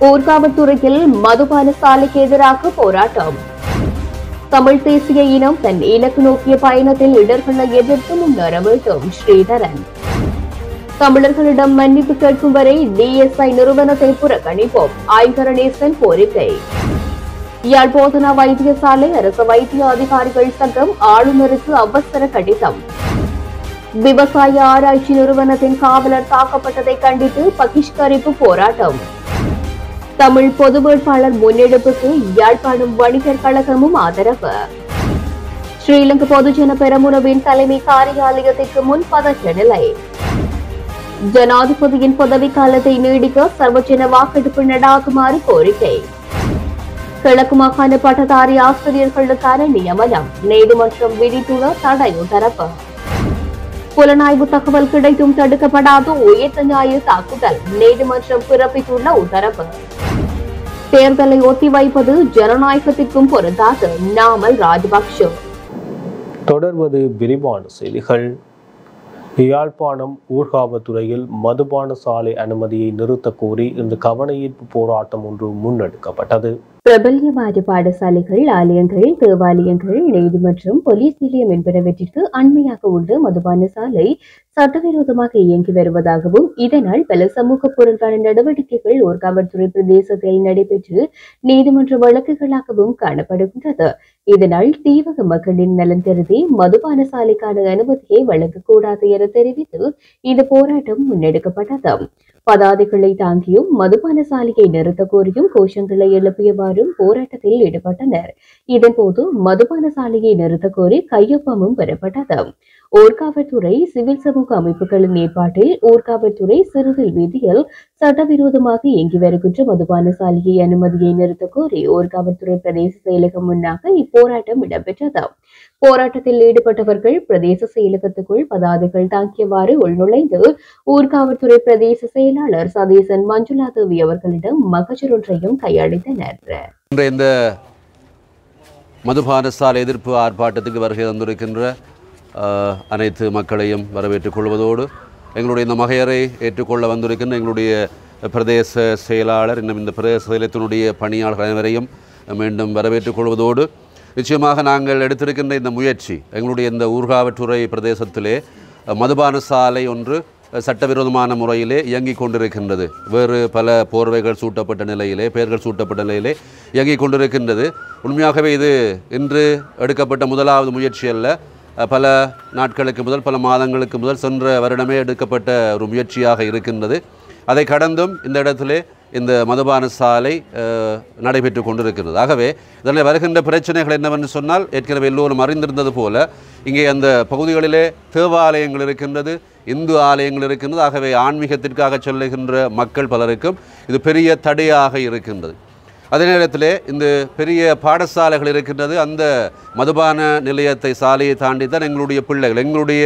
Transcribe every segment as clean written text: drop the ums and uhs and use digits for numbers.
ஊர்காவல்துறையில் மதுபான சாலைக்கு எதிராக போராட்டம். தமிழ் தேசிய இனம் தன் இலக்கு நோக்கிய பயணத்தில் இடர்களை எதிர்த்து முன்னேற வேண்டும். ஸ்ரீதரன். தமிழர்களிடம் மன்னிப்பு கேட்கும் வரை டிஎஸ்ஐ நிறுவனத்தை புறக்கணிப்போம். ஐங்கரநேசன் கோரிக்கை. யாழ் போதனா வைத்தியசாலை அரசு வைத்திய அதிகாரிகள் சங்கம் ஆளுநருக்கு அவசர கடிதம். விவசாய ஆராய்ச்சி நிறுவனத்தின் காவலர் தாக்கப்பட்டதை கண்டித்து பகிஷ்கரிப்பு போராட்டம். தமிழ் பொது வேட்பாளர் முன்னெடுப்புக்கு யாழ்ப்பாணம் வணிகர் கழகமும் ஆதரவு. ஸ்ரீலங்கா பொதுஜன பெரமுனவின் தலைமை காரியாலயத்திற்கு முன் பதற்ற நிலை. ஜனாதிபதியின் பதவிக்காலத்தை நீடிக்க சர்வஜன வாக்கெடுப்பு நடாத்துமாறு கோரிக்கை. கிழக்கு மாகாண பட்டதாரி ஆசிரியர்களுக்கான நியமனம் நீதிமன்றம் விதித்துள்ள தடை உத்தரவு. புலனாய்வு தகவல் கிடைத்தும் தடுக்கப்படாத உயர்த்த நியாய தாக்குதல் நீதிமன்றம் பிறப்பித்துள்ள உத்தரவு. தேர்தலை ஒத்திவைப்பது ஜனநாயகத்திற்கும் பொருந்தாது. நாமல் ராஜபக்ஷ. தொடர்வது விரிவான செய்திகள். யாழ்ப்பாணம் ஊர்காவல்துறையில் மதுபான சாலை அனுமதியை நிறுத்த கோரி இன்று கவனஈர்ப்பு போராட்டம் ஒன்று முன்னெடுக்கப்பட்டது. பிரபல்யவாத பாடசாலைகள், ஆலயங்கள், தேவாலயங்கள், நீதிமன்றம், போலீஸ் நிலையம் என்பனவற்றிற்கு அண்மையாக உள்ள மதுபான சாலை சட்டவிரோதமாக இயங்கி வருவதாகவும் இதனால் பல சமூக பொருளாதார நடவடிக்கைகள் ஊர்காவல்துறை பிரதேசத்தில் நடைபெற்று நீதிமன்ற வழக்குகளாகவும் காணப்படுகின்றது. இதனால் தீவக மக்களின் நலன் கருதி மதுபான சாலைக்கான அனுமதியை வழங்கக்கூடாது என தெரிவித்து இந்த போராட்டம் முன்னெடுக்கப்பட்டது. பதாதைகளை தாங்கியும் மதுபான சாலையை நிறுத்த கோரியும் கோஷங்களை எழுப்பியவாறும் போராட்டத்தில் ஈடுபட்டனர். இதன்போது மதுபான சாலையை நிறுத்த கோரி கையொப்பமும் பெறப்பட்டது. ஊர்காவல்துறை சிவில் சமூக அமைப்புகளின் ஏற்பாட்டில் ஊர்காவல்துறை சிறுவில் வீதியில் சட்டவிரோதமாக இயங்கி வருகின்ற மதுபான சாலையை அனுமதியை நிறுத்த கோரி ஊர்காவல்துறை பிரதேச செயலகம் முன்னாக இப்போராட்டம் இடம்பெற்றது. போராட்டத்தில் ஈடுபட்டவர்கள் பிரதேச செயலகத்துக்குள் பதாதைகள் தாக்கியவாறு உள்நுழைந்து ஊர்காவல்துறை பிரதேச செயலாளர் சதீசன் மஞ்சுளா தேவி அவர்களிடம் மகஜர் ஒன்றையும் கையளித்தனர். இந்த மதுபான சாலை எதிர்ப்பு ஆர்ப்பாட்டத்துக்கு வருகை தந்திருக்கின்ற அனைத்து மக்களையும் வரவேற்றுக் கொள்வதோடு எங்களுடைய இந்த மகையரை ஏற்றுக்கொள்ள வந்திருக்கின்ற எங்களுடைய பிரதேச செயலாளர் இன்னும் இந்த பிரதேச செயலகத்தினுடைய பணியாளர்கள் அனைவரையும் மீண்டும் வரவேற்றுக் கொள்வதோடு நிச்சயமாக நாங்கள் எடுத்திருக்கின்ற இந்த முயற்சி எங்களுடைய இந்த ஊர்காவல்துறை பிரதேசத்திலே மதுபான சாலை ஒன்று சட்டவிரோதமான முறையிலே இயங்கிக் கொண்டிருக்கின்றது. வேறு பல போர்வைகள் சூட்டப்பட்ட நிலையிலே, பெயர்கள் சூட்டப்பட்ட நிலையிலே இயங்கிக் கொண்டிருக்கின்றது. உண்மையாகவே இது இன்று எடுக்கப்பட்ட முதலாவது முயற்சி அல்ல. பல நாட்களுக்கு முதல், பல மாதங்களுக்கு முதல், சென்ற வருடமே எடுக்கப்பட்ட ஒரு முயற்சியாக இருக்கின்றது. அதை கடந்தும் இந்த இடத்திலே இந்த மதுபான சாலை நடைபெற்று கொண்டிருக்கிறது. ஆகவே இதனால் வருகின்ற பிரச்சனைகள் என்னவென்று சொன்னால், ஏற்கனவே எல்லோரும் அறிந்திருந்தது போல இங்கே அந்த பகுதிகளிலே தேவாலயங்கள் இருக்கின்றது, இந்து ஆலயங்கள் இருக்கின்றது. ஆகவே ஆன்மீகத்திற்காக செல்லுகின்ற மக்கள் பலருக்கும் இது பெரிய தடையாக இருக்கின்றது. அதே நேரத்தில் இந்த பெரிய பாடசாலைகள் இருக்கின்றது. அந்த மதுபான நிலையத்தை சாலையை தாண்டித்தான் எங்களுடைய பிள்ளைகள், எங்களுடைய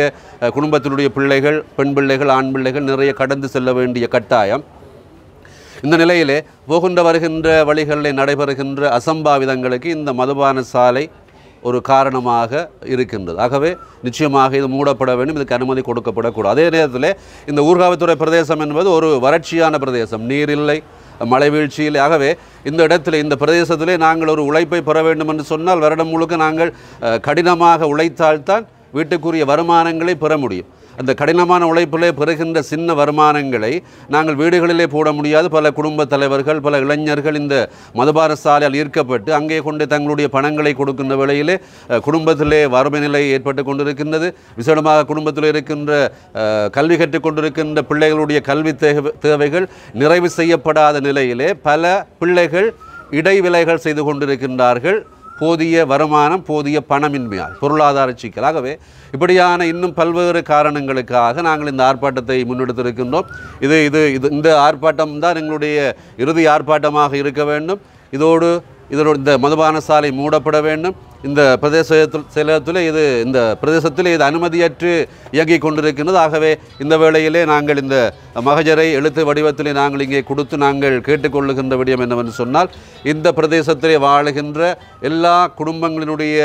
குடும்பத்தினுடைய பிள்ளைகள், பெண் பிள்ளைகள், ஆண் பிள்ளைகள் நிறைய கடந்து செல்ல வேண்டிய கட்டாயம். இந்த நிலையிலே போகின்ற வருகின்ற வழிகளில் நடைபெறுகின்ற அசம்பாவிதங்களுக்கு இந்த மதுபான சாலை ஒரு காரணமாக இருக்கின்றது. ஆகவே நிச்சயமாக இது மூடப்பட வேண்டும், இதுக்கு அனுமதி கொடுக்கப்படக்கூடாது. அதே நேரத்தில் இந்த ஊர்காவல்துறை பிரதேசம் என்பது ஒரு வறட்சியான பிரதேசம், நீர் இல்லை, மழை வீழ்ச்சியில். ஆகவே இந்த இடத்துல இந்த பிரதேசத்திலே நாங்கள் ஒரு உழைப்பை பெற வேண்டும் என்று சொன்னால் வருடம் முழுக்க நாங்கள் கடினமாக உழைத்தால்தான் வீட்டுக்குரிய வருமானங்களை பெற முடியும். அந்த கடினமான உழைப்பிலே பெறுகின்ற சின்ன வருமானங்களை நாங்கள் வீடுகளிலே போட முடியாது. பல குடும்ப தலைவர்கள், பல இளைஞர்கள் இந்த மதுபான சாலையால் ஈர்க்கப்பட்டு அங்கே கொண்டு தங்களுடைய பணங்களை கொடுக்கின்ற வேளையிலே குடும்பத்திலே வறுமை நிலை ஏற்பட்டு கொண்டிருக்கின்றது. விசேடமாக குடும்பத்தில் இருக்கின்ற கல்வி கற்றுக் கொண்டிருக்கின்ற பிள்ளைகளுடைய கல்வி தேவைகள் நிறைவு செய்யப்படாத நிலையிலே பல பிள்ளைகள் இடைவிலைகள் செய்து கொண்டிருக்கின்றார்கள். போதிய வருமானம், போதிய பணமின்மையால், பொருளாதார சிக்கல். ஆகவே இப்படியான இன்னும் பல்வேறு காரணங்களுக்காக நாங்கள் இந்த ஆர்ப்பாட்டத்தை முன்னெடுத்திருக்கின்றோம். இந்த ஆர்ப்பாட்டம் தான் எங்களுடைய இறுதி ஆர்ப்பாட்டமாக இருக்க வேண்டும். இதோடு இந்த மதுபான சாலை மூடப்பட வேண்டும். இந்த செயலகத்தில் இந்த பிரதேசத்தில் இது அனுமதியற்று இயங்கிக் கொண்டிருக்கின்றது. ஆகவே இந்த வேளையிலே நாங்கள் இந்த மகஜரை எழுத்து வடிவத்திலே நாங்கள் இங்கே கொடுத்து நாங்கள் கேட்டுக்கொள்ளுகின்ற விடயம் என்னவென்று சொன்னால், இந்த பிரதேசத்திலே வாழுகின்ற எல்லா குடும்பங்களினுடைய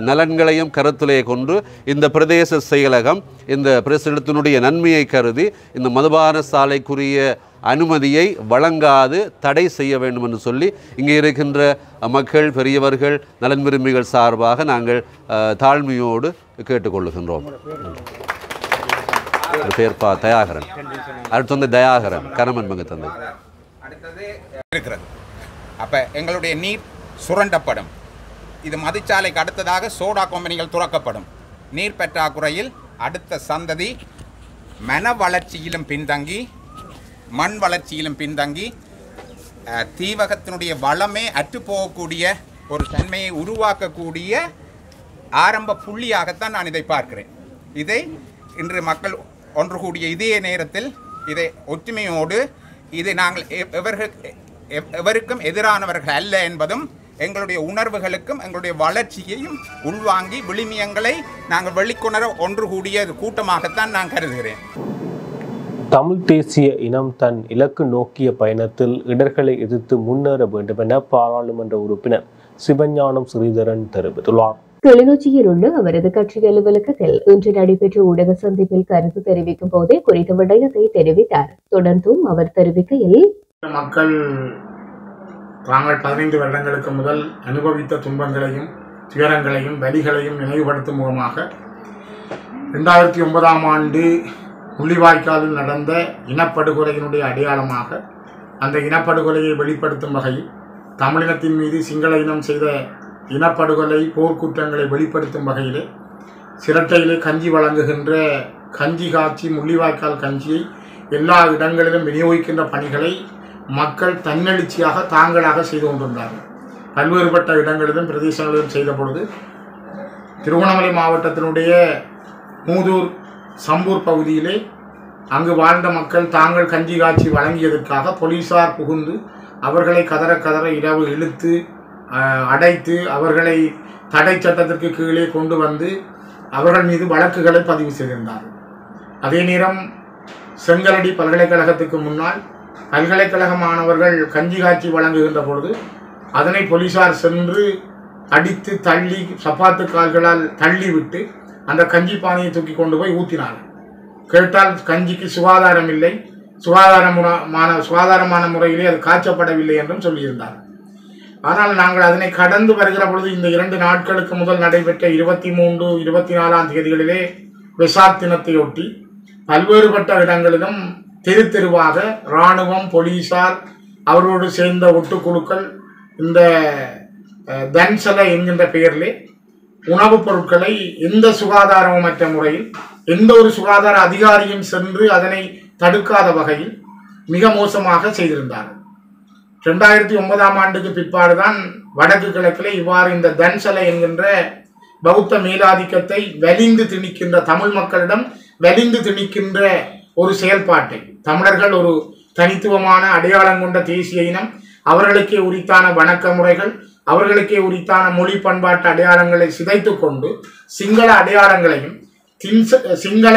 நலன்களையும் கருத்திலே கொண்டு இந்த பிரதேச செயலகம் இந்த பிரதேசத்தினுடைய நன்மையை கருதி இந்த மதுபான சாலைக்குரிய அனுமதியை வழங்காது தடை செய்ய வேண்டும் என்று சொல்லி இங்கே இருக்கின்ற மக்கள், பெரியவர்கள், நலன் விரும்பிகள் சார்பாக நாங்கள் தாழ்மையோடு கேட்டுக்கொள்ளுகின்றோம். பேர் தயாகரன், அடுத்த தயாகரன், கணவன் மங்க தந்தை. அடுத்தது இருக்கிறது. அப்போ எங்களுடைய நீர் சுரண்டப்படும். இது மதுச்சாலைக்கு அடுத்ததாக சோடா கம்பெனிகள் துறக்கப்படும். நீர் பற்றாக்குறையில் அடுத்த சந்ததி மன வளர்ச்சியிலும் பின்தங்கி, மண் வளர்ச்சியிலும் பின்தங்கி, தீவகத்தினுடைய வளமே அற்றுப்போகக்கூடிய ஒரு தன்மையை உருவாக்கக்கூடிய ஆரம்ப புள்ளியாகத்தான் நான் இதை பார்க்கிறேன். இதை இன்று மக்கள் ஒன்று கூடிய இதே நேரத்தில் இதை ஒற்றுமையோடு இது நாங்கள் எவருக்கும் எதிரானவர்கள் அல்ல என்பதும், எங்களுடைய உணர்வுகளுக்கும் எங்களுடைய வளர்ச்சியையும் உள்வாங்கி விழுமியங்களை நாங்கள் வெளிக்கொணர ஒன்று கூடிய கூட்டமாகத்தான் நான் கருதுகிறேன். தமிழ் தேசிய இனம் தன் இலக்கு நோக்கிய பயணத்தில் இடர்களை எதிர்த்து முன்னேற வேண்டும் என பாராளுமன்ற உறுப்பினர் சிவஞானம் ஸ்ரீதரன் தெரிவித்துள்ளார். கிளிநொச்சியில் உள்ள அவரது கட்சி அலுவலகத்தில் இன்று நடைபெற்ற ஊடக சந்திப்பில் கருத்து தெரிவிக்கும் போதே குறித்த விடயத்தை தெரிவித்தார். தொடர்ந்தும் அவர் தெரிவிக்கையில், மக்கள் தாங்கள் 15 வருடங்களுக்கு முதல் அனுபவித்த துன்பங்களையும் துயரங்களையும் வலிகளையும் நினைவுபடுத்தும் முகமாக 2009ஆம் ஆண்டு முள்ளிவாய்க்காலில் நடந்த இனப்படுகொலையினுடைய அடையாளமாக அந்த இனப்படுகொலையை வெளிப்படுத்தும் வகையில் தமிழினத்தின் மீது சிங்கள இனம் செய்த இனப்படுகொலை போர்க்குற்றங்களை வெளிப்படுத்தும் வகையிலே சிரட்டையிலே கஞ்சி வழங்குகின்ற கஞ்சி காட்சி முள்ளிவாய்க்கால் கஞ்சியை எல்லா இடங்களிலும் விநியோகிக்கின்ற பணிகளை மக்கள் தன்னெழுச்சியாக தாங்களாக செய்து கொண்டிருந்தார்கள். பல்வேறுபட்ட இடங்களிலும் பிரதேசங்களிலும் செய்த பொழுது திருவண்ணாமலை மாவட்டத்தினுடைய மூதூர் சம்பூர் பகுதியிலே அங்கு வாழ்ந்த மக்கள் தாங்கள் கஞ்சி காட்சி வழங்கியதற்காக போலீசார் புகுந்து அவர்களை கதற இரவு இழுத்து அடைத்து அவர்களை தடை சட்டத்திற்கு கீழே கொண்டு வந்து அவர்கள் மீது வழக்குகளை பதிவு செய்திருந்தார்கள். அதே நேரம் செங்கலடி பல்கலைக்கழகத்துக்கு முன்னால் பல்கலைக்கழக மாணவர்கள் கஞ்சி காட்சி வழங்குகின்ற பொழுது அதனை போலீசார் சென்று அடித்து தள்ளி சப்பாத்து கால்களால் தள்ளிவிட்டு அந்த கஞ்சி பானையை தூக்கி கொண்டு போய் ஊற்றினார்கள். கேட்டால் கஞ்சிக்கு சுகாதாரம் இல்லை, சுகாதாரமான முறையிலே அது காய்ச்சப்படவில்லை என்றும் சொல்லியிருந்தார். ஆனால் நாங்கள் அதனை கடந்து வருகிற பொழுது இந்த 2 நாட்களுக்கு முதல் நடைபெற்ற 23, 24ஆம் தேதிகளிலே வெசாக் தினத்தையொட்டி பல்வேறுபட்ட இடங்களிலும் தெரு தெருவாக இராணுவம், போலீசார், அவரோடு சேர்ந்த ஒட்டுக்குழுக்கள் இந்த தன்சலை என்கின்ற பெயரிலே உணவுப் பொருட்களை எந்த சுகாதாரமற்ற முறையில் எந்த ஒரு சுகாதார அதிகாரியும் சென்று அதனை தடுக்காத வகையில் மிக மோசமாக செய்திருந்தார்கள். 2009ஆம் ஆண்டுக்கு பிற்பாடுதான் வடக்கு கிழக்கிலே இவ்வாறு இந்த தன்சலை என்கின்ற பௌத்த மேலாதிக்கத்தை வலிந்து திணிக்கின்ற தமிழ் மக்களிடம் வலிந்து திணிக்கின்ற ஒரு செயல்பாட்டை தமிழர்கள் ஒரு தனித்துவமான அடையாளம் கொண்ட தேசிய இனம், அவர்களுக்கே உரித்தான வணக்க முறைகள், அவர்களுக்கே உரித்தான மொழி பண்பாட்டு அடையாளங்களை சிதைத்து கொண்டு சிங்கள அடையாளங்களையும் சிங்கள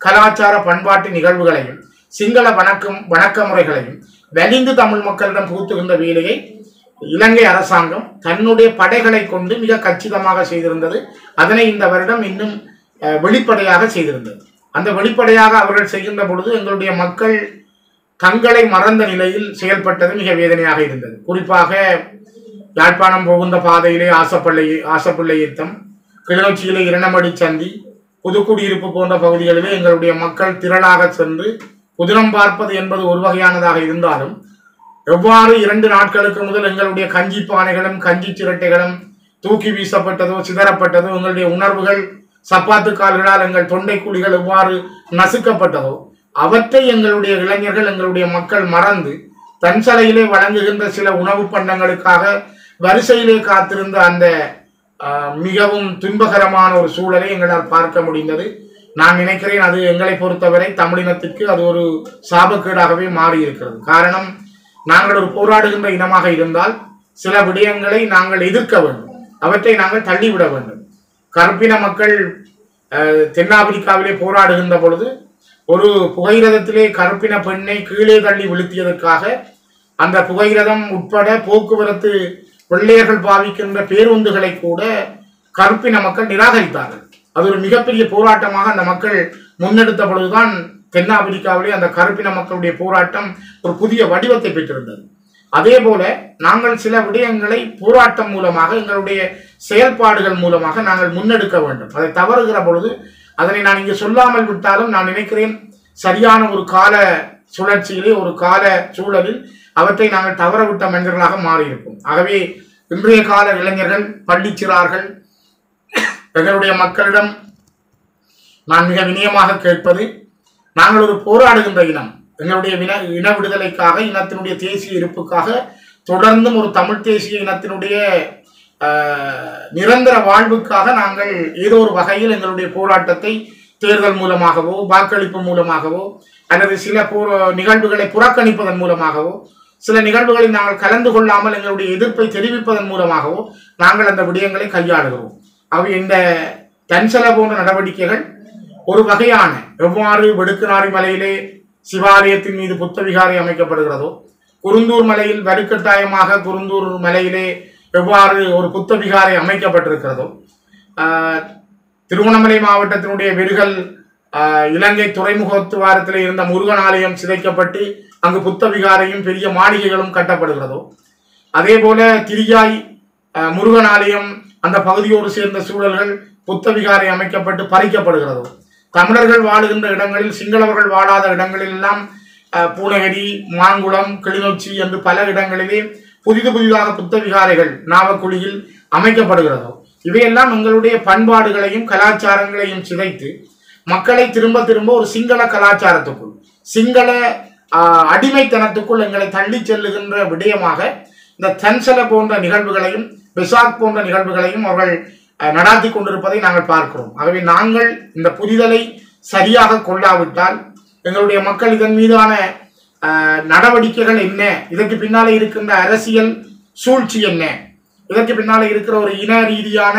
கலாச்சார பண்பாட்டு நிகழ்வுகளையும் சிங்கள வணக்க முறைகளையும் வலிந்து தமிழ் மக்களிடம் புகுத்துகின்ற வேலையை இலங்கை அரசாங்கம் தன்னுடைய படைகளை கொண்டு மிக கச்சிதமாக செய்திருந்தது. அதனை இந்த வருடம் இன்னும் வெளிப்படையாக செய்திருந்தது. அந்த வெளிப்படையாக அவர்கள் செய்கின்ற பொழுது எங்களுடைய மக்கள் தங்களை மறந்த நிலையில் செயல்பட்டது மிக வேதனையாக இருந்தது. குறிப்பாக யாழ்ப்பாணம் போகின்ற பாதையிலே ஆசப்பிள்ளை யுத்தம், கிளிநொச்சியிலே இரணமடி சந்தி, புதுக்குடியிருப்பு போன்ற பகுதிகளிலே எங்களுடைய மக்கள் திரளாக சென்று புதினம் பார்ப்பது என்பது ஒரு வகையானதாக இருந்தாலும் எவ்வாறு 2 நாட்களுக்கு முதல் எங்களுடைய கஞ்சி பானைகளும் கஞ்சி சிரட்டைகளும் தூக்கி வீசப்பட்டதோ சிதறப்பட்டதோ, எங்களுடைய உணர்வுகள் சப்பாத்து கால்களால் எங்கள் தொண்டை குழிகள் எவ்வாறு நசுக்கப்பட்டதோ அவற்றை எங்களுடைய இளைஞர்கள் எங்களுடைய மக்கள் மறந்து தன்சலையிலே வழங்குகின்ற சில உணவு பண்டங்களுக்காக வரிசையிலே காத்திருந்த அந்த மிகவும் துன்பகரமான ஒரு சூழலை எங்களால் பார்க்க முடிந்தது. நான் நினைக்கிறேன் அது எங்களை பொறுத்தவரை தமிழினத்திற்கு அது ஒரு சாபக்கேடாகவே மாறி இருக்கிறது. காரணம், நாங்கள் ஒரு போராடுகின்ற இனமாக இருந்தால் சில விடயங்களை நாங்கள் எதிர்க்க வேண்டும், அவற்றை நாங்கள் தள்ளிவிட வேண்டும். கருப்பின மக்கள் தென்னாப்பிரிக்காவிலே போராடுகின்ற பொழுது ஒரு புகையிரதத்திலே கருப்பின பெண்ணை கீழே தள்ளி விழுத்தியதற்காக அந்த புகையிரதம் உட்பட போக்குவரத்து வெள்ளையர்கள் பாவிக்கின்ற பேருந்துகளை கூட கருப்பின மக்கள் நிராகரித்தார்கள். அது ஒரு மிகப்பெரிய போராட்டமாக அந்த மக்கள் முன்னெடுத்த பொழுதுதான் தென்னாப்பிரிக்காவிலே அந்த கருப்பின மக்களுடைய போராட்டம் ஒரு புதிய வடிவத்தை பெற்றிருந்தது. அதே போல நாங்கள் சில விடயங்களை போராட்டம் மூலமாக எங்களுடைய செயல்பாடுகள் மூலமாக நாங்கள் முன்னெடுக்க வேண்டும். அதை தவறுகிற பொழுது அதனை நான் இங்கு சொல்லாமல் விட்டாலும் நான் நினைக்கிறேன் சரியான ஒரு கால சுழற்சியிலே ஒரு கால சூழலில் அவற்றை நாங்கள் தவறவிட்ட மனிதர்களாக மாறியிருப்போம். ஆகவே இன்றைய கால இளைஞர்கள், பள்ளிச்சிறார்கள், எங்களுடைய மக்களிடம் நான் மிக வினயமாக கேட்பது, நாங்கள் ஒரு போராடுகின்ற இனம், எங்களுடைய இன விடுதலைக்காக, இனத்தினுடைய தேசிய இருப்புக்காக தொடர்ந்தும் ஒரு தமிழ் தேசிய இனத்தினுடைய நிரந்தர வாழ்வுக்காக நாங்கள் ஏதோ ஒரு வகையில் எங்களுடைய போராட்டத்தை தேர்தல் மூலமாகவோ வாக்களிப்பு மூலமாகவோ அல்லது சில நிகழ்வுகளை புறக்கணிப்பதன் மூலமாகவோ சில நிகழ்வுகளில் நாங்கள் கலந்து கொள்ளாமல் எங்களுடைய எதிர்ப்பை தெரிவிப்பதன் மூலமாகவோ நாங்கள் அந்த விடயங்களை கையாளுகிறோம். அவை இந்த தன்சல போன்ற நடவடிக்கைகள் ஒரு வகையான எவ்வாறு வெடுக்குநாரி மலையிலே சிவாலயத்தின் மீது புத்த விகாரை அமைக்கப்படுகிறதோ, குருந்தூர் மலையில் வலுக்கட்டாயமாக குருந்தூர் மலையிலே எவ்வாறு ஒரு புத்த விகாரை அமைக்கப்பட்டிருக்கிறதோ, திருவண்ணாமலை மாவட்டத்தினுடைய வெறுகல் இலங்கை துறைமுகத்துவாரத்தில் இருந்த முருகன் ஆலயம் சிதைக்கப்பட்டு அங்கு புத்த விகாரையும் பெரிய மாளிகைகளும் கட்டப்படுகிறதோ, அதே போல திரியாய் முருகன் ஆலயம் அந்த பகுதியோடு சேர்ந்த சூழல்கள் புத்த விகாரை அமைக்கப்பட்டு பறிக்கப்படுகிறதோ, தமிழர்கள் வாழுகின்ற இடங்களில் சிங்களவர்கள் வாழாத இடங்களில் எல்லாம் பூனகிரி, மாங்குளம், கிளிநொச்சி என்று பல இடங்களிலே புதிதாக புத்த விகாரைகள் நாவக்குழியில் அமைக்கப்படுகிறதோ, இவையெல்லாம் எங்களுடைய பண்பாடுகளையும் கலாச்சாரங்களையும் சிதைத்து மக்களை திரும்ப திரும்ப ஒரு சிங்கள கலாச்சாரத்துக்குள், சிங்கள அடிமைத்தனத்துக்குள் எங்களை தள்ளி செல்லுகின்ற விடயமாக இந்த தன்சல போன்ற நிகழ்வுகளையும் வெசாக் போன்ற நிகழ்வுகளையும் அவர்கள் நடாத்தி கொண்டிருப்பதை நாங்கள் பார்க்கிறோம். ஆகவே நாங்கள் இந்த புரிதலை சரியாக கொள்ளாவிட்டால் எங்களுடைய மக்கள் இதன் மீதான நடவடிக்கைகள் என்ன, இதற்கு பின்னாலே இருக்கின்ற அரசியல் சூழ்ச்சி என்ன, இதற்கு பின்னாலே இருக்கிற ஒரு இன ரீதியான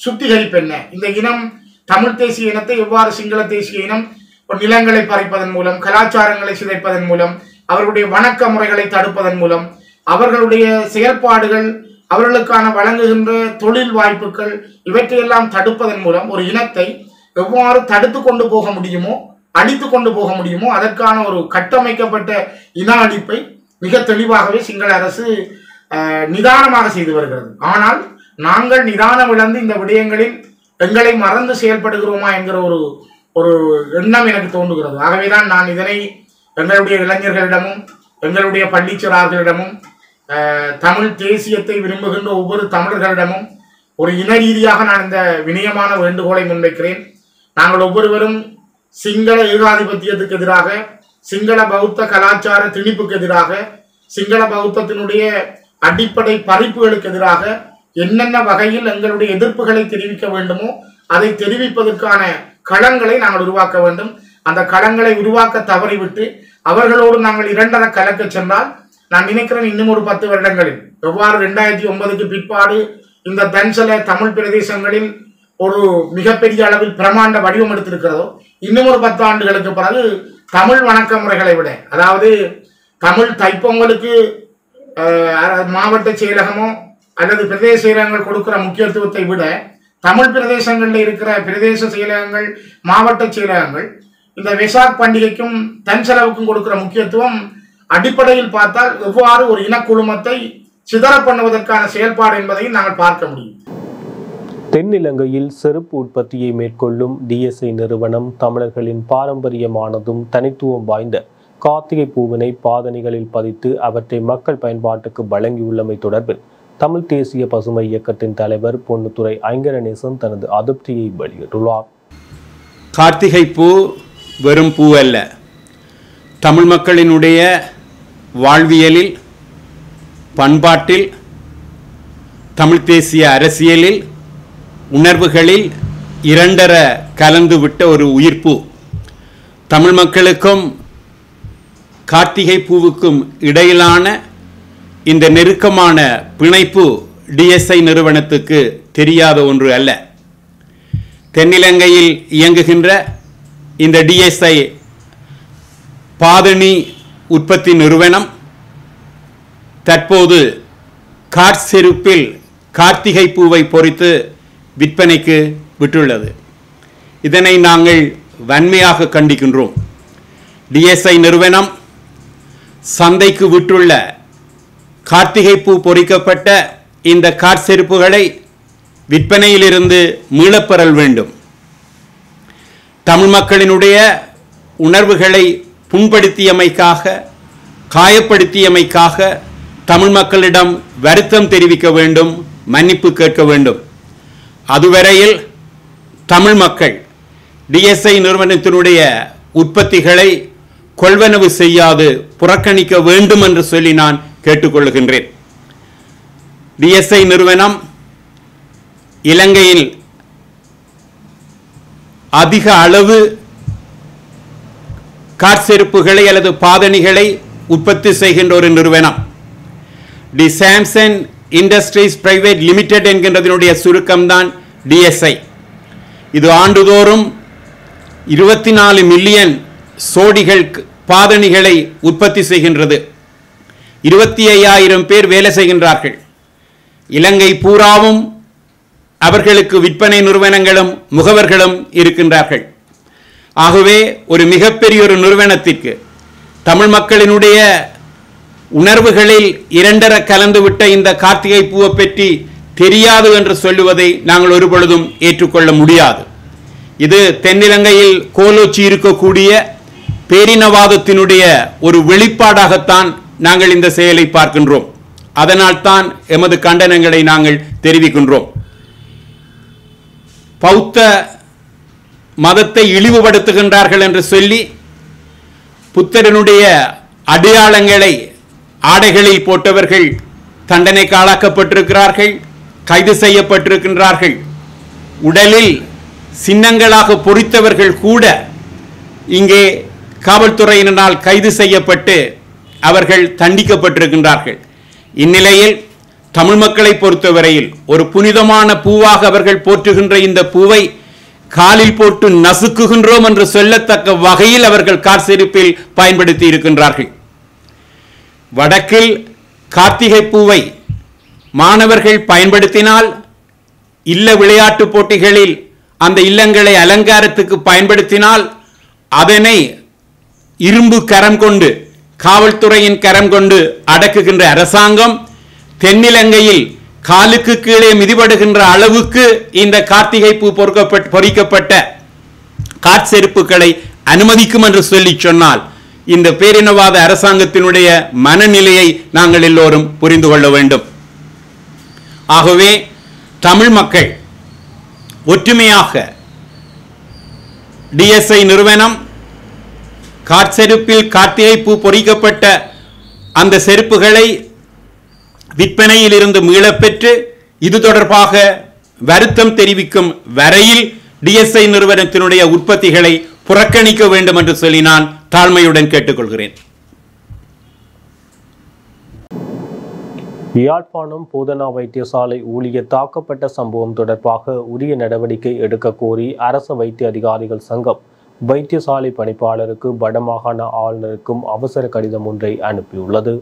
சுத்திகரிப்பு என்ன, இந்த இனம் தமிழ் தேசிய இனத்தை எவ்வாறு சிங்கள தேசிய இனம் நிலங்களை பறிப்பதன் மூலம், கலாச்சாரங்களை சிதைப்பதன் மூலம், அவர்களுடைய வணக்க முறைகளை தடுப்பதன் மூலம், அவர்களுடைய செயல்பாடுகள், அவர்களுக்கான வழங்குகின்ற தொழில் வாய்ப்புகள் இவற்றையெல்லாம் தடுப்பதன் மூலம் ஒரு இனத்தை எவ்வாறு தடுத்து கொண்டு போக முடியுமோ, அழித்து கொண்டு போக முடியுமோ அதற்கான ஒரு கட்டமைக்கப்பட்ட இன அழிப்பை மிக தெளிவாகவே சிங்கள அரசு நிதானமாக செய்து வருகிறது. ஆனால் நாங்கள் நிதானம் இழந்து இந்த விடயங்களில் எங்களை மறந்து செயல்படுகிறோமா என்கிற ஒரு எண்ணம் எனக்கு தோன்றுகிறது. ஆகவேதான் நான் இதனை எங்களுடைய இளைஞர்களிடமும் எங்களுடைய பள்ளிச்சிறார்களிடமும் தமிழ் தேசியத்தை விரும்புகின்ற ஒவ்வொரு தமிழர்களிடமும் ஒரு இன ரீதியாக நான் இந்த வினயமான வேண்டுகோளை முன்வைக்கிறேன். நாங்கள் ஒவ்வொருவரும் சிங்கள ஏகாதிபத்தியத்துக்கு எதிராக, சிங்கள பௌத்த கலாச்சார திணிப்புக்கு எதிராக, சிங்கள பௌத்தத்தினுடைய அடிப்படை பறிப்புகளுக்கு எதிராக என்னென்ன வகையில் எங்களுடைய எதிர்ப்புகளை தெரிவிக்க வேண்டுமோ அதை தெரிவிப்பதற்கான களங்களை நாங்கள் உருவாக்க வேண்டும். அந்த களங்களை உருவாக்க தவறிவிட்டு அவர்களோடு நாங்கள் இரண்டர கலக்க சென்றால் நான் நினைக்கிறேன் இன்னும் ஒரு 10 வருடங்களில் எவ்வாறு 2009க்கு பிற்பாடு இந்த தன்சல தமிழ் பிரதேசங்களில் ஒரு மிகப்பெரிய அளவில் பிரமாண்ட வடிவம் எடுத்திருக்கிறதோ, இன்னும் ஒரு 10 ஆண்டுகளுக்கு பிறகு தமிழ் வணக்க முறைகளை விட, அதாவது தமிழ் தைப்பொங்கலுக்கு மாவட்ட செயலகமோ அல்லது பிரதேச செயலகங்கள் கொடுக்கிற முக்கியத்துவத்தை விட தமிழ் பிரதேசங்களில் இருக்கிற பிரதேச செயலகங்கள், மாவட்ட செயலகங்கள் இந்த வெசாக் பண்டிகைக்கும் தன்சலவுக்கும் கொடுக்கிற முக்கியத்துவம் அடிப்படையில் பார்த்தால் எவ்வாறு ஒரு இனக்குழுமத்தை சிதற பண்ணுவதற்கான செயல்பாடு என்பதையும் நாங்கள் பார்க்க முடியும். தென்னிலங்கையில் செருப்பு உற்பத்தியை மேற்கொள்ளும் டிஎஸ்ஐ நிறுவனம் தமிழர்களின் பாரம்பரியமானதும் தனித்துவம் வாய்ந்த கார்த்திகை பூவினை பாதணிகளில் பதித்து அவற்றை மக்கள் பயன்பாட்டுக்கு வழங்கியுள்ளமை தொடர்பில் தமிழ் தேசிய பசுமை இயக்கத்தின் தலைவர் பொன்னுத்துறை ஐங்கரநேசன் தனது அதிருப்தியை வெளியிட்டுள்ளார். கார்த்திகை பூ வெறும் பூ அல்ல, தமிழ் மக்களினுடைய வாழ்வியலில், பண்பாட்டில், தமிழ் தேசிய அரசியலில், உணர்வுகளில் இரண்டர கலந்துவிட்ட ஒரு உயிர்ப்பு. தமிழ் மக்களுக்கும் கார்த்திகை பூவுக்கும் இடையிலான இந்த நெருக்கமான பிணைப்பு டிஎஸ்ஐ நிறுவனத்துக்கு தெரியாத ஒன்று அல்ல. தென்னிலங்கையில் இயங்குகின்ற இந்த டிஎஸ்ஐ பாதணி உற்பத்தி நிறுவனம் தற்போது கார்செருப்பில் கார்த்திகை பூவை பொறித்து விற்பனைக்கு விட்டுள்ளது. இதனை நாங்கள் வன்மையாக கண்டிக்கின்றோம். டிஎஸ்ஐ நிறுவனம் சந்தைக்கு விட்டுள்ள கார்த்திகை பூ பொறிக்கப்பட்ட இந்த காற்செருப்புகளை விற்பனையிலிருந்து மீளப்பெறல் வேண்டும். தமிழ் மக்களினுடைய உணர்வுகளை புண்படுத்தியமைக்காக, காயப்படுத்தியமைக்காக தமிழ் மக்களிடம் வருத்தம் தெரிவிக்க வேண்டும், மன்னிப்பு கேட்க வேண்டும். அதுவரையில் தமிழ் மக்கள் டிஎஸ்ஐ நிறுவனத்தினுடைய உற்பத்திகளை கொள்வனவு செய்யாது புறக்கணிக்க வேண்டும் என்று சொல்லி நான் கேட்டுக்கொள்கின்றேன். டிஎஸ்ஐ நிறுவனம் இலங்கையில் அதிக அளவு காற்செருப்புகளை அல்லது பாதணிகளை உற்பத்தி செய்கின்ற ஒரு நிறுவனம். T Samson industries private limited என்கின்றதனுடைய சுருக்கம்தான் டிஎஸ்ஐ. இது ஆண்டுதோறும் 24 மில்லியன் சோடிகள் பாதணிகளை உற்பத்தி செய்கின்றது. 25,000 பேர் வேலை செய்கின்றார்கள். இலங்கை பூராவும் அவர்களுக்கு விற்பனை நிறுவனங்களும் முகவர்களும் இருக்கின்றார்கள். ஆகவே ஒரு மிகப்பெரிய ஒரு நிறுவனத்திற்கு தமிழ் மக்களினுடைய உணர்வுகளில் இரண்டர கலந்துவிட்ட இந்த கார்த்திகை பூவை பற்றி தெரியாது என்று சொல்லுவதை நாங்கள் ஒருபொழுதும் ஏற்றுக்கொள்ள முடியாது. இது தென்னிலங்கையில் கோலோச்சி இருக்கக்கூடிய பேரினவாதத்தினுடைய ஒரு வெளிப்பாடாகத்தான் நாங்கள் இந்த செயலை பார்க்கின்றோம். அதனால் தான் எமது கண்டனங்களை நாங்கள் தெரிவிக்கின்றோம். பௌத்த மதத்தை இழிவுபடுத்துகின்றார்கள் என்று சொல்லி புத்தரனுடைய அடையாளங்களை ஆடைகளில் போட்டவர்கள் தண்டனைக்கு ஆளாக்கப்பட்டிருக்கிறார்கள், கைது செய்யப்பட்டிருக்கின்றார்கள். உடலில் சின்னங்களாக பொறித்தவர்கள் கூட இங்கே காவல்துறையினரால் கைது செய்யப்பட்டு அவர்கள் தண்டிக்கப்பட்டிருக்கின்றார்கள். இந்நிலையில் தமிழ் மக்களை பொறுத்தவரையில் ஒரு புனிதமான பூவாக அவர்கள் போற்றுகின்ற இந்த பூவை காலில் போட்டு நசுக்குகின்றோம் என்று சொல்லத்தக்க வகையில் அவர்கள் காற்செருப்பில் பயன்படுத்தி இருக்கின்றார்கள். வடக்கில் கார்த்திகை பூவை மாணவர்கள் பயன்படுத்தினால், இல்ல விளையாட்டு போட்டிகளில் அந்த இல்லங்களை அலங்காரத்துக்கு பயன்படுத்தினால், அதனை இரும்பு கரம் கொண்டு, காவல்துறையின் கரம் கொண்டு அடக்குகின்ற அரசாங்கம் தென்னிலங்கையில் காலுக்கு கீழே மிதிபடுகின்ற அளவுக்கு இந்த கார்த்திகை பூ பொறிக்கப்பட்ட காற்செருப்புகளை அனுமதிக்கும் என்று சொல்லி சொன்னால், இந்த பேரினவாத அரசாங்கத்தினுடைய மனநிலையை நாங்கள் எல்லோரும் புரிந்து கொள்ள வேண்டும். ஆகவே தமிழ் மக்கள் ஒற்றுமையாக டிஎஸ்ஐ நிறுவனம் காற்செருப்பில் கார்த்திகை பூ பொறிக்கப்பட்ட அந்த செருப்புகளை விற்பனையில் இருந்து மீளப்பெற்று இது தொடர்பாக வருத்தம் தெரிவிக்கும் வரையில் டிஎஸ்ஐ நிறுவனத்தினுடைய உற்பத்திகளை புறக்கணிக்க வேண்டும் என்று சொல்லி நான் தாழ்மையுடன் கேட்டுக்கொள்கிறேன். யாழ்ப்பாணம் போதனா வைத்தியசாலை ஊழியர் தாக்கப்பட்ட சம்பவம் தொடர்பாக உரிய நடவடிக்கை எடுக்க கோரி அரசு வைத்திய அதிகாரிகள் சங்கம் வைத்தியசாலை பணிப்பாளருக்கு வடமாகாண ஆளுநருக்கும் அவசர கடிதம் ஒன்றை அனுப்பியுள்ளது.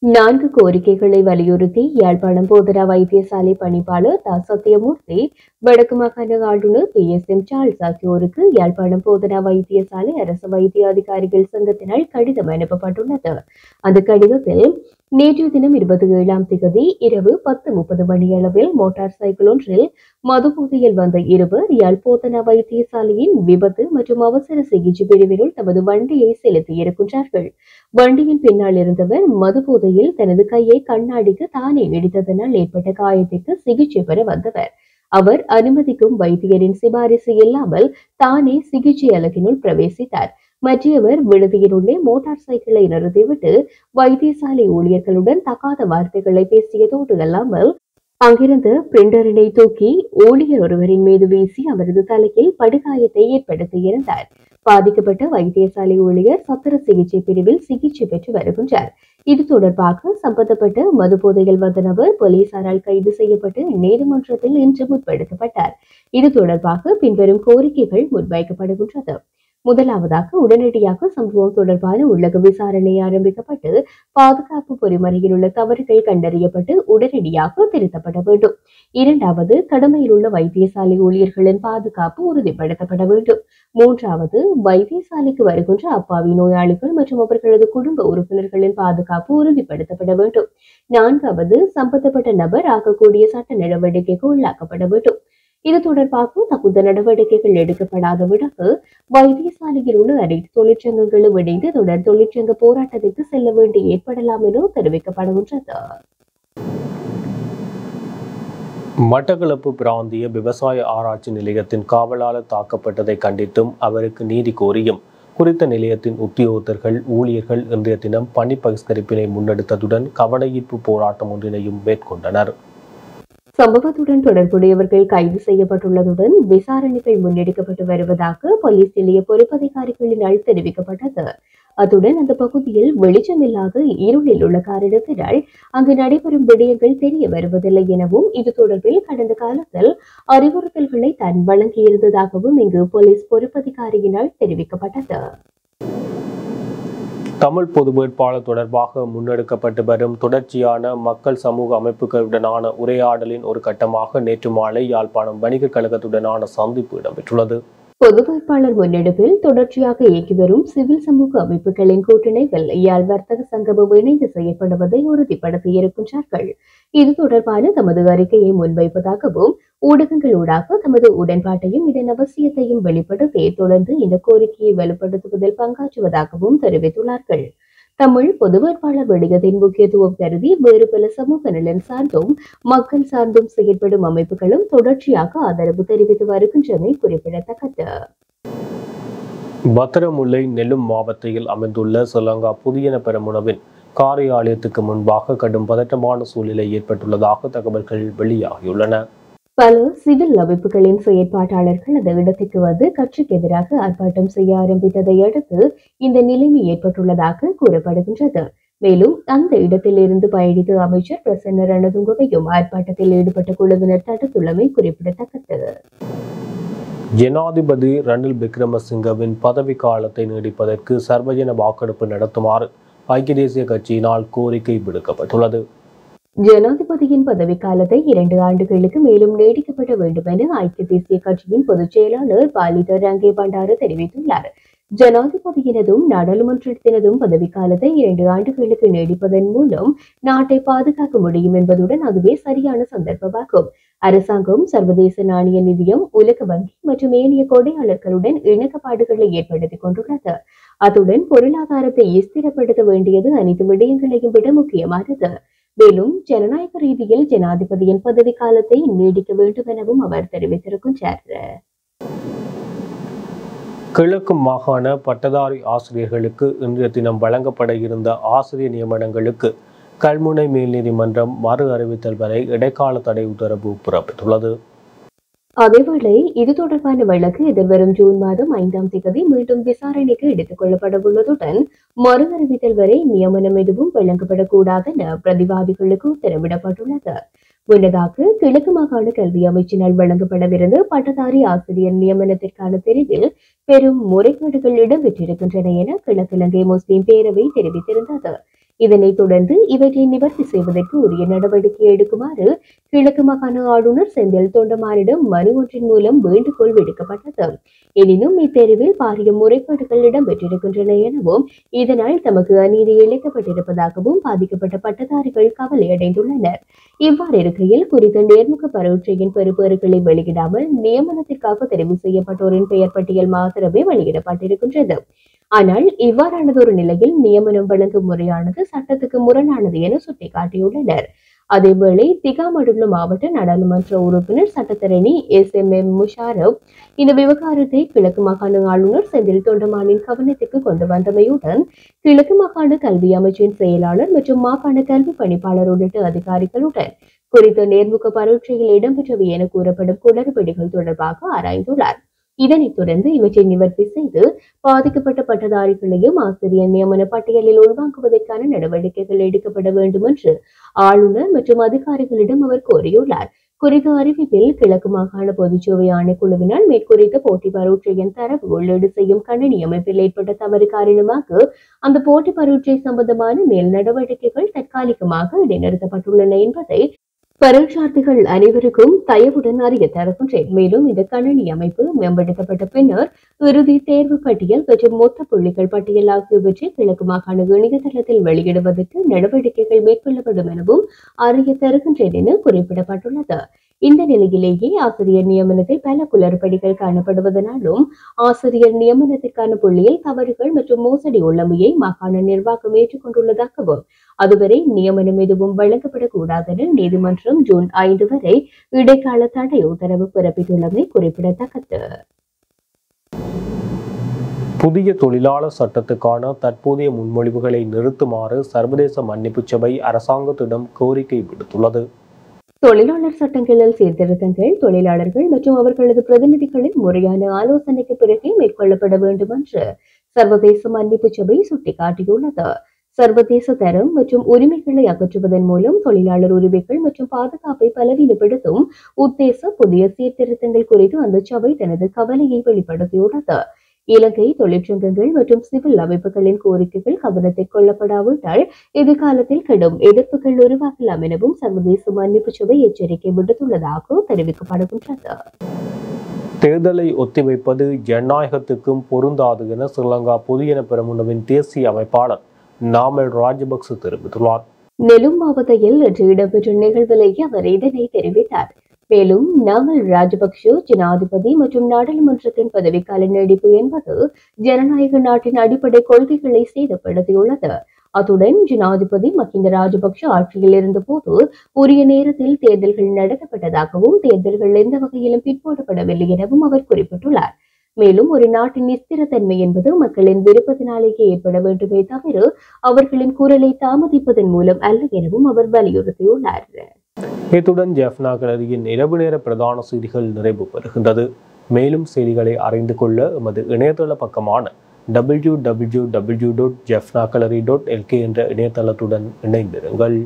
4 கோரிக்கைகளை வலியுறுத்தி யாழ்ப்பாணம் போதனா வைத்தியசாலை பணிப்பாளர் த. சத்தியமூர்த்தி, வடக்கு மாகாண ஆளுநர் PSM சார்ல்ஸ் ஆகியோருக்கு யாழ்ப்பாணம் போதனா வைத்தியசாலை அரசு வைத்திய அதிகாரிகள் சங்கத்தினால் கடிதம் அனுப்பப்பட்டுள்ளது. அந்த கடிதத்தில் நேற்றைய தினம் 27ஆம் தேதி இரவு 10:30 மணியளவில் மோட்டார் சைக்கிள் ஒன்றில் மதுபோதையில் வந்த இருவர் யாழ் போதனா வைத்தியசாலையின் விபத்து மற்றும் அவசர சிகிச்சை பிரிவினுள் தமது வண்டியை செலுத்தியிருக்கின்றார்கள். வண்டியின் பின்னால் இருந்தவர் மதுபோதையில் தனது கையை கண்ணாடிக்கு தானே இடித்ததனால் ஏற்பட்ட காயத்திற்கு சிகிச்சை பெற வந்தவர். அவர் அனுமதிக்கும் வைத்தியரின் சிபாரிசு இல்லாமல் தானே சிகிச்சை அலகினுள் பிரவேசித்தார். மற்றவர் விடுதியினுள்ளே மோட்டார் சைக்கிளை நிறுத்திவிட்டு வைத்தியசாலை ஊழியர்களுடன் தகாத வார்த்தைகளை பேசியதோடு அல்லாமல் அங்கிருந்து பிரிண்டரினை தூக்கி ஊழியர் ஒருவரின் மீது வீசி அவரது தலையில் படுகாயத்தை ஏற்படுத்தியிருந்தார். பாதிக்கப்பட்ட வைத்தியசாலை ஊழியர் சத்திர சிகிச்சை பிரிவில் சிகிச்சை பெற்று வருகின்றார். இது தொடர்பாக சம்பந்தப்பட்ட மதுபோதையில் வந்த நபர் போலீசாரால் கைது செய்யப்பட்டு நீதிமன்றத்தில் இன்று முற்படுத்தப்பட்டார். இது தொடர்பாக பின்வரும் கோரிக்கைகள் முன்வைக்கப்படுகின்றது. முதலாவதாக உடனடியாக சம்பவம் தொடர்பான உள்ளக விசாரணை ஆரம்பிக்கப்பட்டு பாதுகாப்பு பொறிமுறையில் உள்ள தவறுகள் கண்டறியப்பட்டு உடனடியாக திருத்தப்பட வேண்டும். இரண்டாவது, கடமையில் உள்ள வைத்தியசாலை ஊழியர்களின் பாதுகாப்பு உறுதிப்படுத்தப்பட வேண்டும். மூன்றாவது, வைத்தியசாலைக்கு வருகின்ற அப்பாவி நோயாளிகள் மற்றும் அவர்களது குடும்ப உறுப்பினர்களின் பாதுகாப்பு உறுதிப்படுத்தப்பட வேண்டும். நான்காவது, சம்பந்தப்பட்ட நபர் ஆகக்கூடிய சட்ட நடவடிக்கைக்கு உள்ளாக்கப்பட வேண்டும். இது தொடர்பாக தகுந்த நடவடிக்கைகள் எடுக்கப்படாத விடக்கு வைத்தியசாலையில் உள்ள அனைத்து தொழிற்சங்கங்களும் இணைந்து தொடர் தொழிற்சங்க போராட்டத்திற்கு செல்ல வேண்டி ஏற்படலாம் என தெரிவிக்கப்படுகின்றது. மட்டக்களப்பு பிராந்திய விவசாய ஆராய்ச்சி நிலையத்தின் காவலாளர் தாக்கப்பட்டதை கண்டித்தும் அவருக்கு நீதி கோரியும் குறித்த நிலையத்தின் உத்தியோகத்தர்கள் ஊழியர்கள் இன்றைய தினம் பணி பகிஷ்கரிப்பினை முன்னெடுத்ததுடன் கவனஈர்ப்பு போராட்டம் ஒன்றினையும் மேற்கொண்டனர். சம்பவத்துடன் தொடர்புடையவர்கள் கைது செய்யப்பட்டுள்ளதுடன் விசாரணைகள் முன்னெடுக்கப்பட்டு வருவதாக போலீஸ் நிலைய பொறுப்பதிகாரிகளினால் தெரிவிக்கப்பட்டது. அத்துடன் அந்த பகுதியில் வெளிச்சமில்லாத இருளில் உள்ள காரணத்தினால் அங்கு நடைபெறும் விடயங்கள் தெரிய வருவதில்லை எனவும் இது தொடர்பில் கடந்த காலத்தில் அறிவுறுத்தல்களை தான் வழங்கியிருந்ததாகவும் இங்கு போலீஸ் பொறுப்பதிகாரியினால் தெரிவிக்கப்பட்டது. தமிழ் பொது வேட்பாளர் தொடர்பாக முன்னெடுக்கப்பட்டு வரும் தொடர்ச்சியான மக்கள் சமூக அமைப்புகளுடனான உரையாடலின் ஒரு கட்டமாக நேற்று மாலை யாழ்ப்பாணம் வணிகக் கழகத்துடனான சந்திப்பு இடம்பெற்றுள்ளது. பொது வேட்பாளர் முன்னெடுப்பில் தொடர்ச்சியாக இயக்கி வரும் சிவில் சமூக அமைப்புகளின் கூட்டணிகள் யாழ் வர்த்தக சங்கமும் இணைந்து செய்யப்படுவதை உறுதிப்படுத்தியிருக்கின்றார்கள். இது தொடர்பான தமது அறிக்கையை முன்வைப்பதாகவும் ஊடகங்களூடாக தமது உடன்பாட்டையும் இதன் அவசியத்தையும் வெளிப்படுத்தி தொடர்ந்து இந்த கோரிக்கையை வலுப்படுத்துவதில் பங்காற்றுவதாகவும் தெரிவித்துள்ளார்கள். தமிழ் பொது வேட்பாளர் விடயத்தின் முக்கியத்துவம் கருதி வேறு பல சமூக நலன் சார்ந்தும் மக்கள் சார்ந்தும் செயற்படும் அமைப்புகளும் தொடர்ச்சியாக ஆதரவு தெரிவித்து வருகின்றமை குறிப்பிடத்தக்கது. பத்திரமுல்லை நெல்லும் மாவட்டத்தில் அமைந்துள்ள ஸ்ரீலங்கா புதியன பெரமுனவின் காரியாலயத்துக்கு முன்பாக கடும் பதற்றமான சூழ்நிலை ஏற்பட்டுள்ளதாக தகவல்கள் வெளியாகியுள்ளன. பல சிவில் அமைப்புகளின் செயற்பாட்டாளர்கள் அந்த இடத்திற்கு வந்து கட்சிக்கு எதிராக ஆர்ப்பாட்டம் செய்ய ஆரம்பித்ததை அடுத்து இந்த நிலைமை ஏற்பட்டுள்ளதாக கூறப்படுகின்றது. மேலும் அந்த இடத்திலிருந்து பயணித்த அமைச்சர் பிரசன்ன ரணதுங்கவையும் ஆர்ப்பாட்டத்தில் ஈடுபட்ட குழுவினர் தடுத்துள்ளமை குறிப்பிடத்தக்கது. ஜனாதிபதி ரணில் விக்ரமசிங்கவின் பதவி காலத்தை நீடிப்பதற்கு சர்வஜன வாக்கெடுப்பு நடத்துமாறு ஐக்கிய தேசிய கட்சியினால் கோரிக்கை விடுக்கப்பட்டுள்ளது. ஜனாதிபதியின் பதவிக்காலத்தை 2 ஆண்டுகளுக்கு மேலும் நீடிக்கப்பட வேண்டும் என ஐக்கிய தேசிய கட்சியின் பொதுச் செயலாளர் பாலித ரங்கே பண்டார தெரிவித்துள்ளார். ஜனாதிபதியினதும் நாடாளுமன்றத்தினதும் பதவிக்காலத்தை 2 ஆண்டுகளுக்கு நீடிப்பதன் மூலம் நாட்டை பாதுகாக்க முடியும் என்பதுடன் அதுவே சரியான சந்தர்ப்பமாகும். அரசாங்கம் சர்வதேச நாணய நிதியம் உலக வங்கி மற்றும் ஏனைய கொடையாளர்களுடன் இணக்கப்பாடுகளை ஏற்படுத்திக் கொண்டுள்ளது. அத்துடன் பொருளாதாரத்தை ஸ்திரப்படுத்த வேண்டியது அனைத்து விடயங்களையும் விட முக்கியமானது. மேலும் ஜனநாயக ரீதியில் ஜனாதிபதியின் பதவி காலத்தை நீடிக்க வேண்டும் எனவும் அவர் தெரிவித்திருக்கின்றார். கிழக்கு மாகாண பட்டதாரி ஆசிரியர்களுக்கு இன்றைய தினம் வழங்கப்பட இருந்த ஆசிரியர் நியமனங்களுக்கு கல்முனை மேல் நீதிமன்றம் மறு அறிவித்தல் வரை இடைக்கால தடை உத்தரவு பிறப்பித்துள்ளது. அதேவேளை இது தொடர்பான வழக்கு எதிர்வரும் ஜூன் மாதம் 5ஆம் தேதி மீண்டும் விசாரணைக்கு எடுத்துக் கொள்ளப்பட உள்ளதுடன் மறு அறிவித்தல் வரை நியமனம் எதுவும் வழங்கப்படக்கூடாது என பிரதிவாதிகளுக்கு உத்தரவிடப்பட்டுள்ளது. முன்னதாக கிழக்கு மாகாண கல்வி அமைச்சினால் வழங்கப்படவிருந்த பட்டதாரி ஆசிரியர் நியமனத்திற்கான தெரிவில் பெரும் முறைகேடுகள் இடம்பெற்றிருக்கின்றன என கிழக்கிழங்கை முஸ்லிம் பேரவை தெரிவித்திருந்தது. இதனைத் தொடர்ந்து இவற்றை நிவர்த்தி செய்வதற்கு உரிய நடவடிக்கை எடுக்குமாறு கிழக்கு மாகாண ஆளுநர் செந்தில் தொண்டமானிடம் மனு ஒன்றின் மூலம் வேண்டுகோள் விடுக்கப்பட்டது. எனினும் இத்தேர்வில் பாரிய முறைகேடுகள் இடம்பெற்றிருக்கின்றன எனவும் இதனால் தமக்கு அநீதி இழைக்கப்பட்டிருப்பதாகவும் பாதிக்கப்பட்ட பட்டதாரிகள் கவலையடைந்துள்ளனர். இவ்வாறு இருக்கையில் குறித்த நேர்முக பரீட்சையின் பெறுபேறுகளை வெளியிடாமல் நியமனத்திற்காக தெரிவு செய்யப்பட்டோரின் பெயர் பட்டியல் மாத்திரமே வெளியிடப்பட்டிருக்கின்றது. ஆனால் இவ்வாறானதொரு நிலையில் நியமனம் வழங்கும் முறையானது சட்டத்துக்கு முரணானது என சுட்டிக்காட்டியுள்ளனர். அதேவேளை திகாமடுள்ள மாவட்ட நாடாளுமன்ற உறுப்பினர் சட்டத்தரணி SMM முஷாரப் இந்த விவகாரத்தை கிழக்கு மாகாண ஆளுநர் செந்தில் தொண்டமானின் கவனத்திற்கு கொண்டு வந்தமையுடன் கிழக்கு மாகாண கல்வி அமைச்சின் செயலாளர் மற்றும் மாகாண கல்வி பணிப்பாளர் உள்ளிட்ட அதிகாரிகளுடன் குறித்த நேர்முக பரீட்சையில் இடம்பெற்றவை என கூறப்படும் குளறுபடிகள் தொடர்பாக ஆராய்ந்துள்ளார். இதனைத் தொடர்ந்து இவற்றை நிவர்த்தி செய்து பாதிக்கப்பட்ட பட்டதாரிகளையும் ஆசிரியர் நியமன பட்டியலில் உள்வாங்குவதற்கான நடவடிக்கைகள் எடுக்கப்பட வேண்டும் என்று ஆளுநர் மற்றும் அதிகாரிகளிடம் அவர் கோரியுள்ளார். குறித்த அறிவிப்பில் கிழக்கு மாகாண பொதுச்சேவை ஆணைக்குழுவினால் மேற்குறித்த போட்டி பரீட்சையின் தரவு உள்ளீடு செய்யும் கணினி அமைப்பில் ஏற்பட்ட தவறு காரணமாக அந்த போட்டி பரீட்சை சம்பந்தமான மேல் நடவடிக்கைகள் தற்காலிகமாக இடைநிறுத்தப்பட்டுள்ளன என்பதை பரீட்சார்த்திகள் அனைவருக்கும் தயவுடன் அறிய தருகின்றேன். மேலும் இந்த கணினி அமைப்பு மேம்படுத்தப்பட்ட பின்னர் இறுதி தேர்வு பட்டியல் மற்றும் மொத்த புள்ளிகள் பட்டியல் ஆகியவற்றை கிழக்கு மாகாண இணையதளத்தில் வெளியிடுவதற்கு நடவடிக்கைகள் மேற்கொள்ளப்படும் எனவும் அறிய தருகின்றேன் என குறிப்பிடப்பட்டுள்ளது. இந்த நிலையிலேயே ஆசிரியர் நியமனத்தில் பல குளறுபடிகள் காணப்படுவதனாலும் ஆசிரியர் நியமனத்திற்கான புள்ளியில் தவறுகள் மற்றும் மோசடி உள்ளமையை மாகாண நிர்வாகம் ஏற்றுக்கொண்டுள்ளதாகவும் அதுவரை நியமனம் எதுவும் வழங்கப்படக்கூடாது என நீதிமன்றம் ஜூன் 5 வரை இடைக்கால தடை உத்தரவு பிறப்பித்துள்ளமை குறிப்பிடத்தக்கது. புதிய தொழிலாளர் சட்டத்துக்கான தற்போதைய முன்மொழிவுகளை நிறுத்துமாறு சர்வதேச மன்னிப்பு சபை அரசாங்கத்திடம் கோரிக்கை விடுத்துள்ளது. தொழிலாளர் சட்டங்களில் சீர்திருத்தங்கள் தொழிலாளர்கள் மற்றும் அவர்களது பிரதிநிதிகளின் முறையான ஆலோசனைக்கு பிறகே மேற்கொள்ளப்பட வேண்டும் என்று சர்வதேச மன்னிப்பு சபை சுட்டிக்காட்டியுள்ளது. சர்வதேச தரம் மற்றும் உரிமைகளை அகற்றுவதன் மூலம் தொழிலாளர் உரிமைகள் மற்றும் பாதுகாப்பை பலவீனப்படுத்தும் உத்தேச புதிய சீர்திருத்தங்கள் குறித்து அந்த சபை தனது கவலையை வெளிப்படுத்தியுள்ளது. இலங்கை தொழிற்சங்கங்கள் மற்றும் சிவில் அமைப்புகளின் கோரிக்கைகள் கவனத்தில் கொள்ளப்படாவிட்டால் எதிர்காலத்தில் கடும் எதிர்ப்புகள் உருவாகலாம் எனவும் சர்வதேச மன்னிப்பு சபை எச்சரிக்கை விடுத்துள்ளதாக தெரிவிக்கப்படுகின்றது. தேர்தலை ஒத்திவைப்பது ஜனநாயகத்துக்கும் பொருந்தாது என ஸ்ரீலங்கா பொதுஜன பெரமுனவின் தேசிய அமைப்பாளர் நாமல் ராஜபக்ச தெரிவித்துள்ளார். நெலும் மாவட்டத்தில் இன்று இடம்பெற்ற நிகழ்விலேயே அவர் இதனை தெரிவித்தார். மேலும் நாமல் ராஜபக்ஷ ஜனாதிபதி மற்றும் நாடாளுமன்றத்தின் பதவிக்கால நீடிப்பு என்பது ஜனநாயக நாட்டின் அடிப்படை கொள்கைகளை சேதப்படுத்தியுள்ளது. அத்துடன் ஜனாதிபதி மஹிந்த ராஜபக்ஷ ஆட்சியில் இருந்த போது உரிய நேரத்தில் தேர்தல்கள் நடத்தப்பட்டதாகவும் தேர்தல்கள் எந்த வகையிலும் பிற்போடப்படவில்லை எனவும் அவர் குறிப்பிட்டுள்ளார். மேலும் ஒரு நாட்டின் நிஸ்திரத்தன்மை என்பது மக்களின் விருப்பத்தினாலேயே ஏற்பட வேண்டுமே தவிர அவர்களின் குரலை தாமதிப்பதன் மூலம் அல்ல எனவும் அவர் வலியுறுத்தியுள்ளார். இத்துடன் ஜெஃப்னா கலரியின் இரவு நேர பிரதான செய்திகள் நிறைவு பெறுகின்றது. மேலும் செய்திகளை அறிந்து கொள்ள எமது இணையதள பக்கமான www.jeffnakalari.lk என்ற இணையதளத்துடன் இணைந்திருங்கள்.